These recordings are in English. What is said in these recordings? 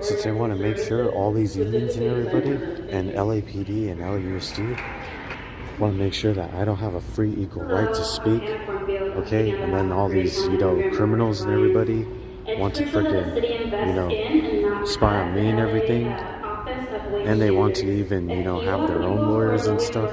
since they want to make sure all these unions and everybody, and LAPD and LAUSD, want to make sure that I don't have a free equal right to speak, okay? And then all these, criminals and everybody want to freaking, spy on me and everything. And they want to even, have their own lawyers and stuff.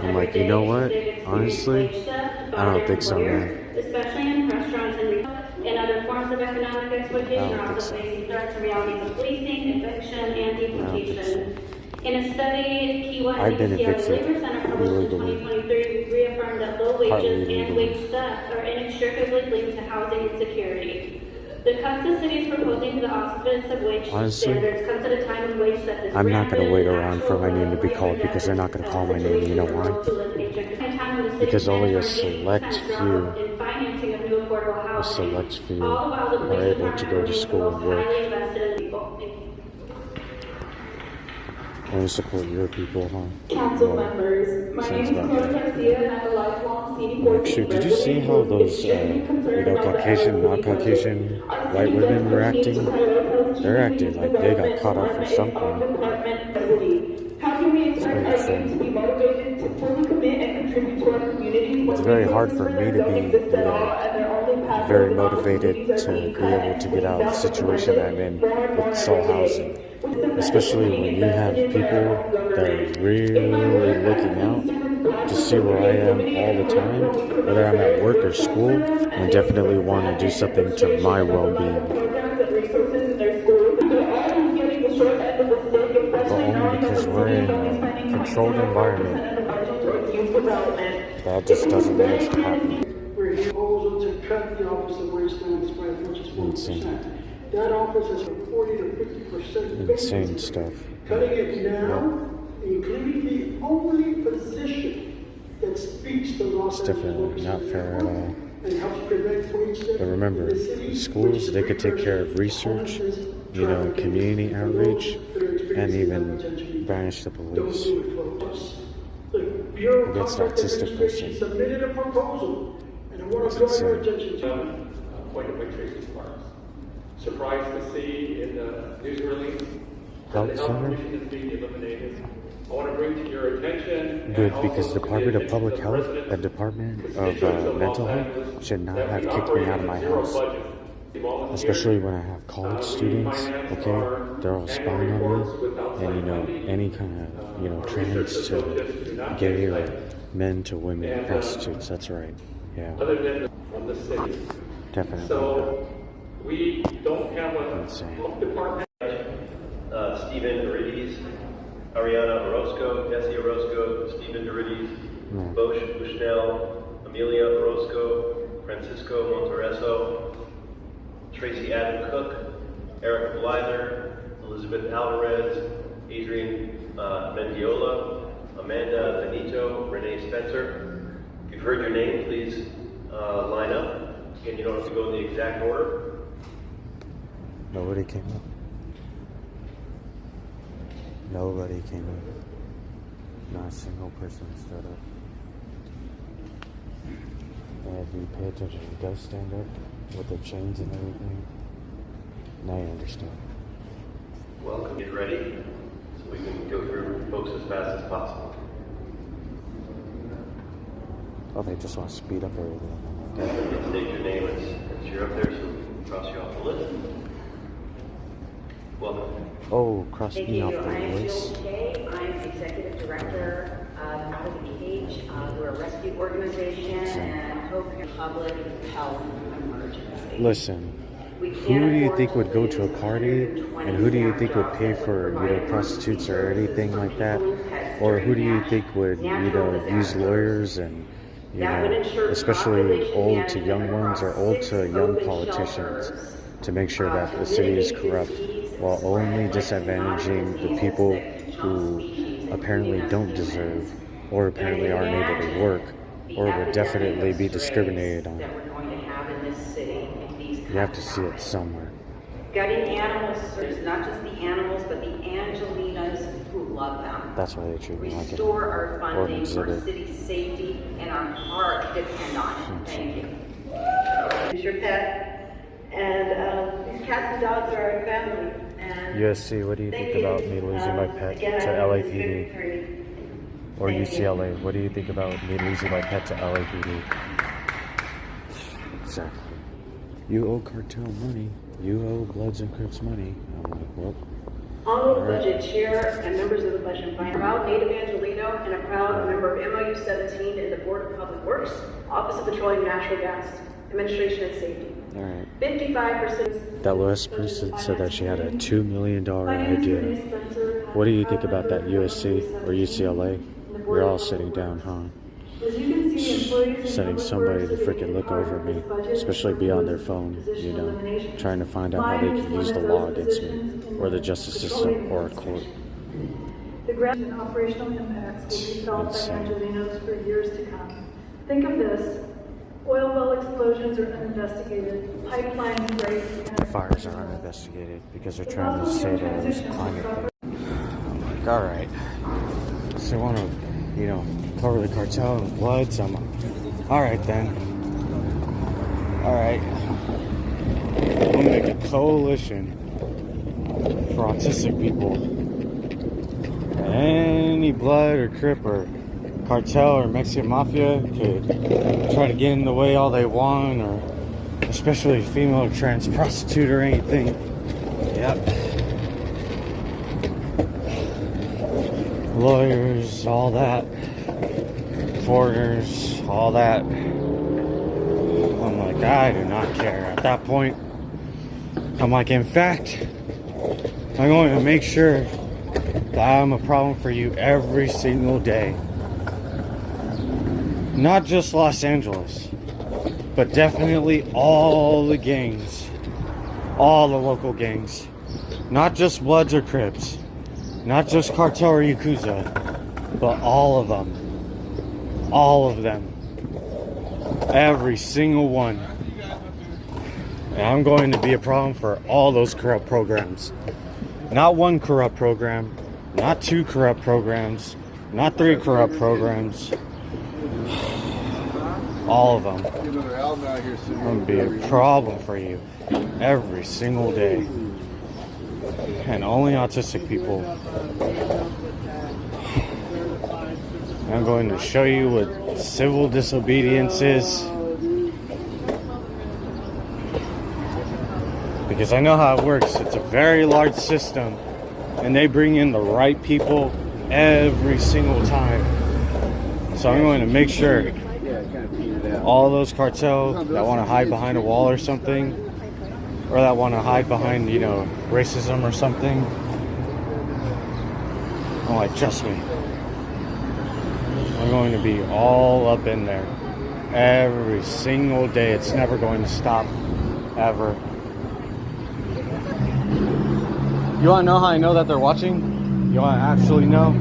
I'm like, you know what? Honestly, I don't think so, man. Especially in restaurants and other forms of economic exploitation, are also facing threats to realities of policing, eviction, and deportation. In a study, Key West I've been Labor evicted Center published in 2023 reaffirmed that low wages and wage theft are inextricably linked to housing insecurity. The cuts the city is proposing to the Office of Wage Standards comes at a time when wage theft is I'm not going to wait around for my name to be called because they're not going to call my name. You know why? Because only a select few are able to go to school and work. Only support your people, huh? Council members, my name is Chloe Garcia and I'm a lifelong CD4. Did you see how those, Caucasian, not Caucasian white women were acting? They're acting like they got caught up for something. How can we expect our youth to be motivated to fully commit and contribute to our communities? It's very hard for me to be, very motivated to be able to get out of the situation I'm in with soul housing. Especially when you have people that are really looking out to see where I am all the time, whether I'm at work or school, and definitely want to do something to my well-being. But only because we're in a controlled environment, that just doesn't manage to happen. We're proposal to cut the Office of Wage Standards by as much as 40%. That office is from 40 to 50%. Insane stuff. Cutting it now, including the only position that speaks to Los It's definitely not fair at all. And helps prevent wage theft. But remember, schools, they could take care of research, community outreach, and even banish the police. Against the autistic person. Submitted a proposal, and I want to draw your attention to surprised to see in the news release Health that the Center? commission is being eliminated. I want to bring to your attention. Good, because Department of Public Health and Department of Mental Health should not have kicked me out of my house. Especially when I have college students, okay? They're all spying on me. And, any kind of, trans to gay or men to women prostitutes. That's right. Yeah. Other than from the city. Definitely. So we don't have a health department. Stephen Dorides, Ariana Orozco, Jesse Orozco, Stephen Dorides, Bosch Bushnell, Amelia Orozco, Francisco Montereso, Tracy Adam Cook, Eric Blyther, Elizabeth Alvarez, Adrian Mendiola, Amanda Benito, Renee Spencer. If you've heard your name, please line up. Again, you don't have to go in the exact order. Nobody came up. Nobody came up. Not a single person stood up. And if you pay attention, he does stand up with the chains and everything. Now you understand. Welcome. Get ready so we can go through folks as fast as possible. Oh, they just want to speed up everything. State your name as you're up there so we can cross you off the list. Welcome. Oh, cross me off the list. I'm Executive Director of Out of the Cage. We're a rescue organization and hope public health emergency. Listen, who do you think would go to a party, and who do you think would pay for, prostitutes or anything like that? Or who do you think would, use lawyers and, especially old to young ones or old to young politicians to make sure that the city is corrupt, while only disadvantaging the people who apparently don't deserve or apparently aren't able to work or would definitely be discriminated on. You have to see it somewhere. Gutting animals serves not just the animals, but the Angelinas who love them. That's why they treat me like Restore our funding for exhibit. city safety, and our heart depend on it. Thank you. Use your pet. And these cats and dogs are our family. And USC, what do you think about me losing my pet again, to I was LAPD? 53. Or Thank you. UCLA, what do you think about me losing my pet to LAPD? Exactly. You owe cartel money. You owe Bloods and Crips money. I'm like, well. All of the budget chair and members of the budget and finance, proud native Angelino and a proud member of MOU 17 in the Board of Public Works, Office of Petroleum and Natural Gas, Administration and Safety. All right. 55%. That last person said that she had a $2 million idea. What do you think about that, USC or UCLA? You're all sitting down, huh? Sending somebody to freaking look over me, especially be on their phone, you know, trying to find out how they can use the law against me, or the justice system, or a court. The ground and operational impacts will be felt by Angelinos for years to come. Think of this. Oil well explosions are uninvestigated. Pipelines break. And Fires are uninvestigated because they're trying to say that it was climate thing. I'm like, all right. So they want to, you know, cover the cartel and Bloods. I'm like, all right then. All right. We'll make a coalition for autistic people. Any Blood or Crip or cartel or Mexican mafia could try to get in the way all they want, or especially female trans prostitute or anything. Yep. Lawyers, all that. Foreigners, all that. I'm like, I do not care. At that point, I'm like, in fact, I'm going to make sure that I'm a problem for you every single day. Not just Los Angeles, but definitely all the gangs, all the local gangs, not just Bloods or Crips, not just cartel or Yakuza, but all of them, every single one. And I'm going to be a problem for all those corrupt programs. Not one corrupt program, not two corrupt programs, not three corrupt programs. All of them. I'm going to be a problem for you every single day. And only autistic people. I'm going to show you what civil disobedience is. Because I know how it works. It's a very large system. And they bring in the right people every single time. So I'm going to make sure all those cartels that want to hide behind a wall or something, or that want to hide behind, you know, racism or something, I'm like, trust me, I'm going to be all up in there every single day. It's never going to stop, ever. You want to know how I know that they're watching? You want to actually know?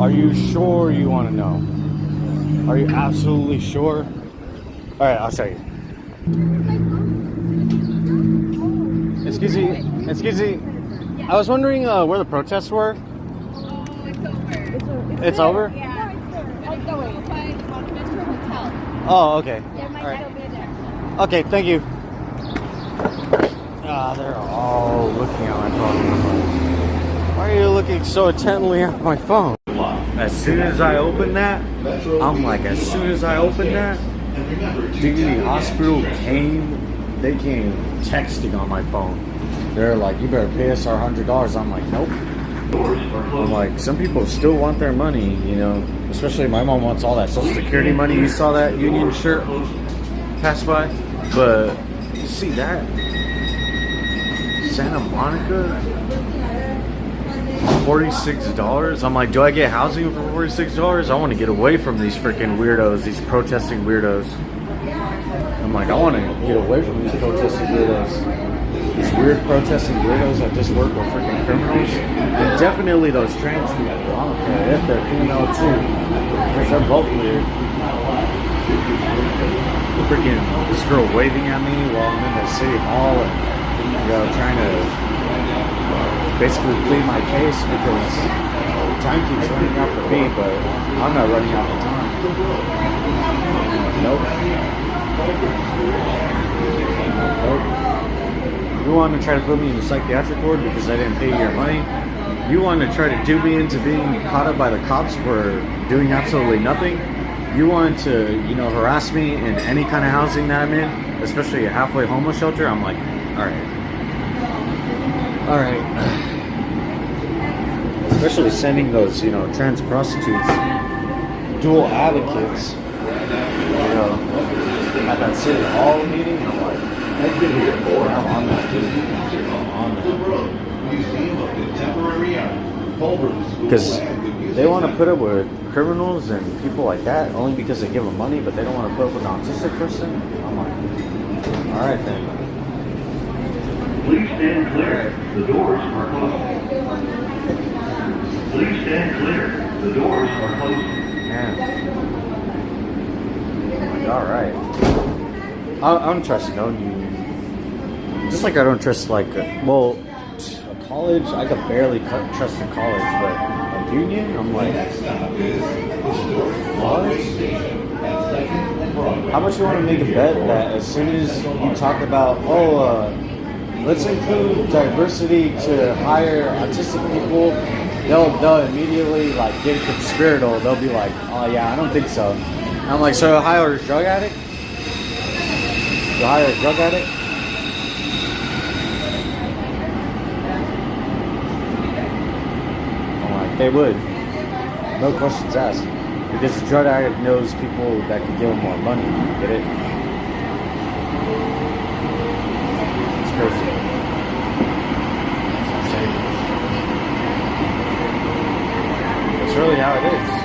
Are you sure you want to know? Are you absolutely sure? Alright, I'll show you. Excuse me. I was wondering where the protests were. Oh, it's over. It's over? Yeah. Like the way by Monumental Hotel. Oh, okay. There might Alright. still be there. Okay, thank you. They're all looking at my phone. Why are you looking so intently at my phone? As soon as I open that, Dignity Hospital they came texting on my phone. They're like, you better pay us our $100. I'm like, nope. I'm like, some people still want their money, you know, especially my mom wants all that Social Security money. You saw that Union shirt pass by? But, see that? Santa Monica? $46. I'm like, do I get housing for $46? I want to get away from these freaking weirdos, these protesting weirdos. I'm like, I want to get away from these protesting weirdos. These weird protesting weirdos that just work with freaking criminals. And definitely those trans people. I don't care if they're female too. Because they're both weird. Freaking this girl waving at me while I'm in the city hall and, you know, trying to basically plead my case because time keeps running out for me, but I'm not running out of time. Nope. Nope. You want to try to put me in the psychiatric ward because I didn't pay your money? You want to try to do me into being caught up by the cops for doing absolutely nothing? You want to, you know, harass me in any kind of housing that I'm in, especially a halfway homeless shelter? I'm like, all right. Especially sending those, you know, trans prostitutes, dual advocates, you know, at that city hall meeting. I'm like, I'm on that, dude. Because they want to put up with criminals and people like that only because they give them money, but they don't want to put up with an autistic person. I'm like, all right then. Please stand clear. The doors are closing. Please stand clear. The doors are closing. Yeah. Like, all right. I don't trust no union. Just like I don't trust like a college. I could barely trust a college, but a union, I'm like, what? How much you want to make a bet that as soon as you talk about, let's include diversity to hire autistic people, they'll immediately like get conspiratorial. They'll be like, oh yeah, I don't think so. And I'm like, so you'll hire a drug addict? You'll hire a drug addict? They would. No questions asked. Because the drug addict knows people that can give him more money. Get it? It's crazy. It's insane. It's really how it is.